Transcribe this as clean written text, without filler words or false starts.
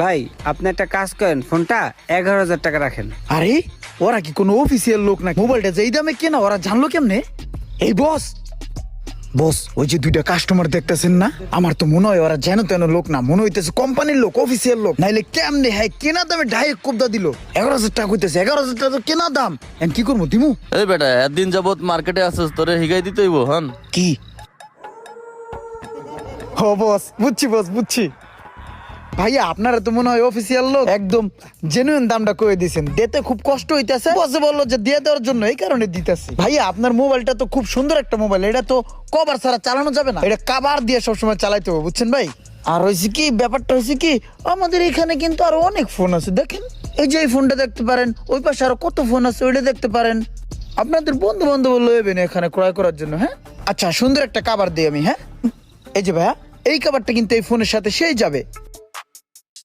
ভাই আপনি একটা কাজ করেন, ফোনটা 11,000 টাকা রাখেন। আরে ওরা কি কোনো অফিসিয়াল লোক না? মোবাইলটা যেই দামে কেনা ওরা জানলো কেমনে? এই বস বস, ওই যে দুইটা কাস্টমার দেখতেছেন না, আমার তো মনে হয় ওরা যেন তেন লোক না, মনে হইতেছে কোম্পানির লোক, অফিসিয়াল লোক। নাইলে কেমনে হ্যাঁ কেনা দামে ডাইরেক্ট কোবদা দিল। 11,000 টাকা কইতেছে, 11,000 টাকা তো কেনা দাম। এখন কি করবো দিমু? এই বেটা একদিন যাবত মার্কেটে আসছিস, তোরে হিগাই দিতে হইব হন। কি? ও বস, বুঝছি বস, বুঝছি। ভাইয়া আপনারা তো মনে হয় অফিসিয়াল লোক, একদম জেনুইন দামটা কয়ে দিয়েছেন। দিতে খুব কষ্ট হইতেছে, বসে বললো যে দিয়ে দেওয়ার জন্য, এই কারণে দিতেছি। ভাইয়া আপনার মোবাইলটা তো খুব সুন্দর একটা মোবাইল, এটা তো কভার ছাড়া চালানো যাবে না, এটা কাভার দিয়ে সবসময় চালাইতে হবে, বুঝছেন ভাই? আর হয়েছে কি, ব্যাপারটা হয়েছে কি, আমাদের এখানে কিন্তু আরো অনেক ফোন আছে, দেখেন এই যে এই ফোনটা দেখতে পারেন, ওই পাশে আরো কত ফোন আছে, ওইটা দেখতে পারেন। আপনাদের বন্ধু বান্ধব লইবেন এখানে ক্রয় করার জন্য। হ্যাঁ আচ্ছা, সুন্দর একটা কাভার দিই আমি। হ্যাঁ এই যে ভাইয়া, এই কাভারটা কিন্তু এই ফোনের সাথে সেই যাবে।